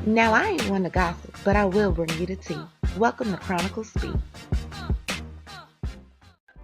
Now, I ain't one to gossip, but I will bring you the tea. Welcome to Chronicles Speak.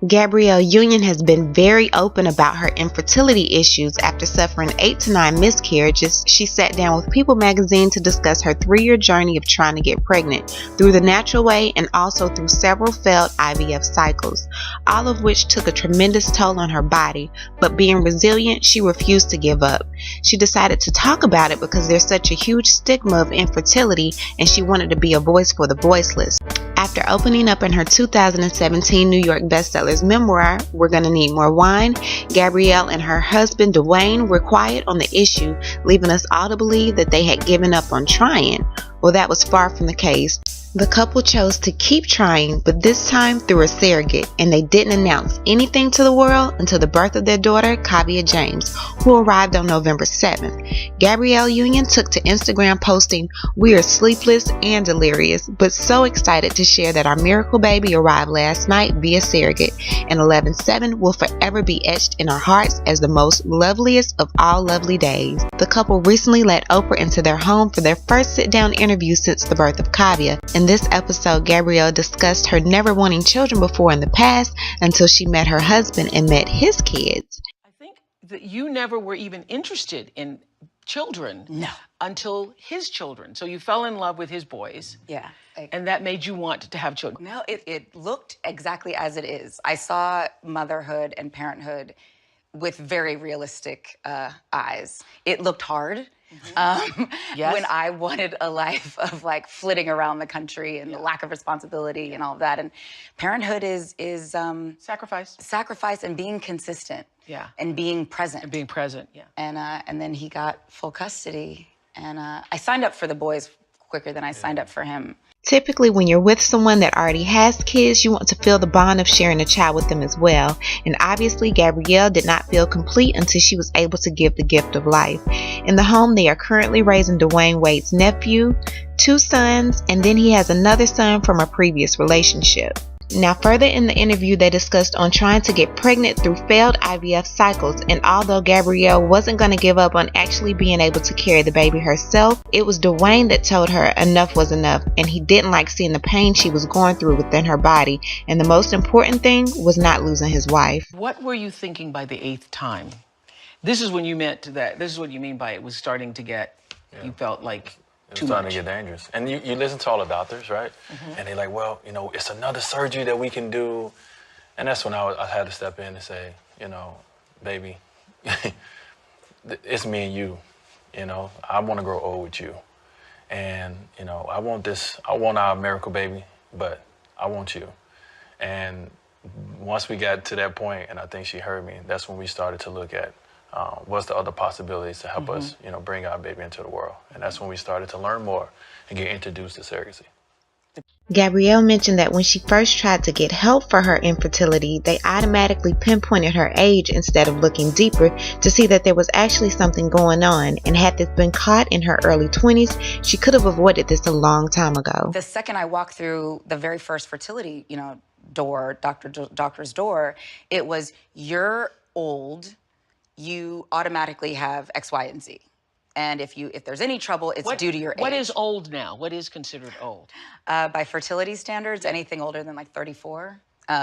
Gabrielle Union has been very open about her infertility issues after suffering 8 to 9 miscarriages. She sat down with People magazine to discuss her 3-year journey of trying to get pregnant through the natural way and also through several failed IVF cycles, all of which took a tremendous toll on her body, but being resilient, she refused to give up. She decided to talk about it because there's such a huge stigma of infertility, and she wanted to be a voice for the voiceless. After opening up in her 2017 New York bestsellers memoir, We're Gonna Need More Wine, Gabrielle and her husband Dwayne were quiet on the issue, leaving us all to believe that they had given up on trying. Well, that was far from the case. The couple chose to keep trying, but this time through a surrogate, and they didn't announce anything to the world until the birth of their daughter, Kavia James, who arrived on November 7th. Gabrielle Union took to Instagram posting, "We are sleepless and delirious, but so excited to share that our miracle baby arrived last night via surrogate, and 11/7 will forever be etched in our hearts as the most loveliest of all lovely days." The couple recently let Oprah into their home for their first sit-down interview since the birth of Kavia. In this episode, Gabrielle discussed her never wanting children before in the past until she met her husband and met his kids. I think that you never were even interested in children. No. Until his children. So you fell in love with his boys. Yeah. And that made you want to have children. No, it looked exactly as it is. I saw motherhood and parenthood with very realistic eyes. It looked hard. Yes. When I wanted a life of like flitting around the country and the lack of responsibility and all of that. And parenthood is sacrifice and being consistent. Yeah. And being present. And being present, yeah. And then he got full custody. And I signed up for the boys quicker than I signed up for him. Typically, when you're with someone that already has kids, you want to feel the bond of sharing a child with them as well. And obviously, Gabrielle did not feel complete until she was able to give the gift of life. In the home, they are currently raising Dwayne Wade's nephew, 2 sons, and then he has another son from a previous relationship. Now, further in the interview, they discussed on trying to get pregnant through failed IVF cycles, and although Gabrielle wasn't going to give up on actually being able to carry the baby herself, it was Dwayne that told her enough was enough, and he didn't like seeing the pain she was going through within her body, and the most important thing was not losing his wife. What were you thinking by the 8th time? This is when you meant that, this is what you mean by it was starting to get, you felt like it was starting to get dangerous. And you listen to all the doctors, right? And they're like, well, it's another surgery that we can do. And that's when I had to step in and say, baby, it's me and you. I want to grow old with you. And, I want our miracle baby, but I want you. And once we got to that point, and I think she heard me, that's when we started to look at what's the other possibilities to help us, bring our baby into the world. And that's when we started to learn more and get introduced to surrogacy. Gabrielle mentioned that when she first tried to get help for her infertility, they automatically pinpointed her age instead of looking deeper to see that there was actually something going on. And had this been caught in her early 20s, she could have avoided this a long time ago. The second I walked through the very first fertility, door, doctor's door, it was, you're old, you automatically have X, Y, and Z. And if there's any trouble, it's due to your age. What is old now? What is considered old? By fertility standards, anything older than like 34,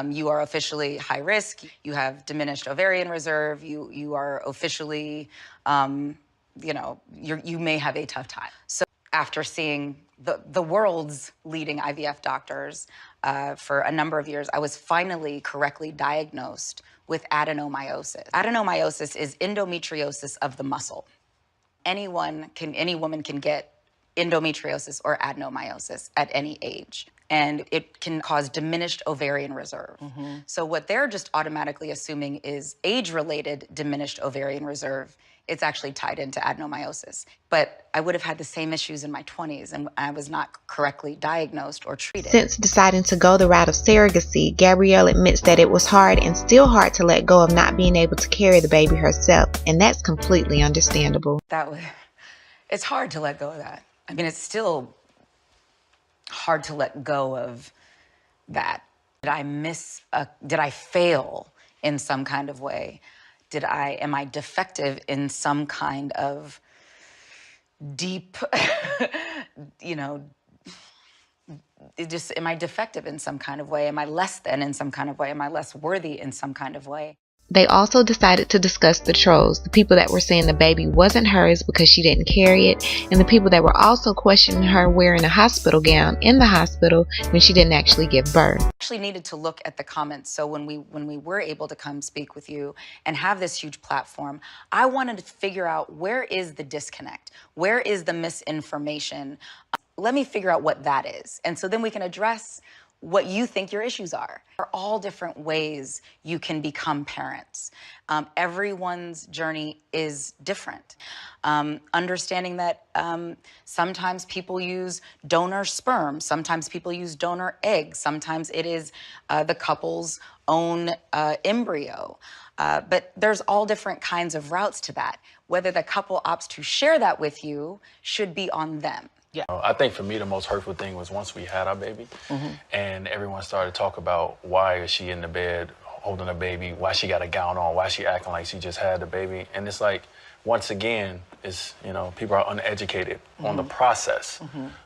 you are officially high risk. You have diminished ovarian reserve. You are officially, you may have a tough time. So after seeing the world's leading IVF doctors for a number of years, I was finally correctly diagnosed with adenomyosis. Adenomyosis is endometriosis of the muscle. Any woman can get endometriosis or adenomyosis at any age. And it can cause diminished ovarian reserve. So what they're just automatically assuming is age-related diminished ovarian reserve. It's actually tied into adenomyosis. But I would have had the same issues in my 20s, and I was not correctly diagnosed or treated. Since deciding to go the route of surrogacy, Gabrielle admits that it was hard and still hard to let go of not being able to carry the baby herself, and that's completely understandable. It's hard to let go of that. I mean, it's still hard to let go of that. Did I fail in some kind of way? Am I defective in some kind of deep you know, am I defective in some kind of way? Am I less than in some kind of way? Am I less worthy in some kind of way? They also decided to discuss the trolls, the people that were saying the baby wasn't hers because she didn't carry it, and the people that were also questioning her wearing a hospital gown in the hospital when she didn't actually give birth. Actually needed to look at the comments. So when we were able to come speak with you and have this huge platform, I wanted to figure out, where is the disconnect? Where is the misinformation? Let me figure out what that is. And so then we can address what you think your issues are. There are all different ways you can become parents. Everyone's journey is different. Understanding that sometimes people use donor sperm, sometimes people use donor eggs, sometimes it is the couple's own embryo. But there's all different kinds of routes to that. Whether the couple opts to share that with you should be on them. Yeah. I think for me, the most hurtful thing was once we had our baby and everyone started to talk about why is she in the bed holding a baby, why she got a gown on, why she acting like she just had the baby. And it's like, once again, it's, you know, people are uneducated on the process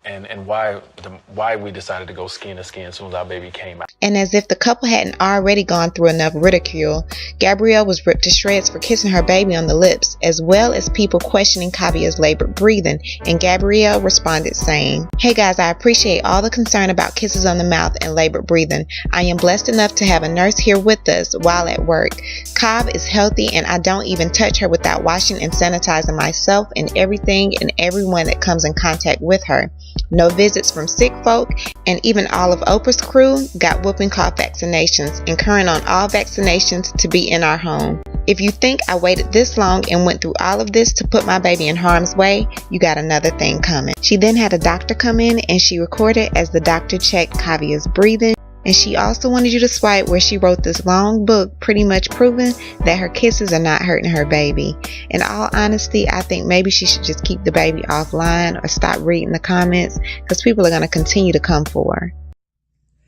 and why we decided to go skin to skin as soon as our baby came out. And as if the couple hadn't already gone through enough ridicule, Gabrielle was ripped to shreds for kissing her baby on the lips, as well as people questioning Kavia's labored breathing, and Gabrielle responded saying, "Hey guys, I appreciate all the concern about kisses on the mouth and labored breathing. I am blessed enough to have a nurse here with us while at work. Kav is healthy and I don't even touch her without washing and sanitizing myself and everything and everyone that comes in contact with her. No visits from sick folk, and even all of Oprah's crew got whooping cough vaccinations and current on all vaccinations to be in our home. If you think I waited this long and went through all of this to put my baby in harm's way, you got another thing coming." She then had a doctor come in and she recorded as the doctor checked Kavia's breathing. And she also wanted you to swipe where she wrote this long book pretty much proving that her kisses are not hurting her baby. In all honesty, I think maybe she should just keep the baby offline or stop reading the comments, because people are going to continue to come for her.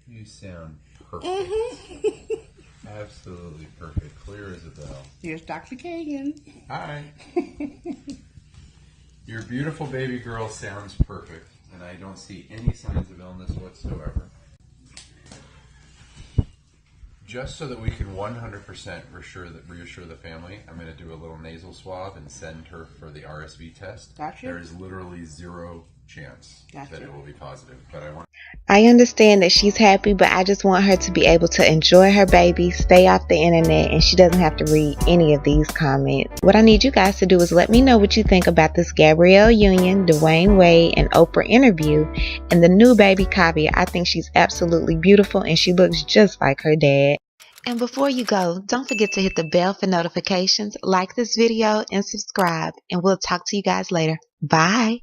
You sound perfect. Absolutely perfect. Clear as a bell. Here's Dr. Kagan. Hi. Your beautiful baby girl sounds perfect, and I don't see any signs of illness whatsoever. Just so that we can 100% reassure the family, I'm going to do a little nasal swab and send her for the RSV test. Gotcha. There is literally zero chance that it will be positive, but I understand that she's happy, but I just want her to be able to enjoy her baby, stay off the internet, and she doesn't have to read any of these comments. What I need you guys to do is let me know what you think about this Gabrielle Union, Dwayne Wade, and Oprah interview, and the new baby Kavia. I think she's absolutely beautiful, and she looks just like her dad. And before you go, don't forget to hit the bell for notifications, like this video, and subscribe, and we'll talk to you guys later. Bye!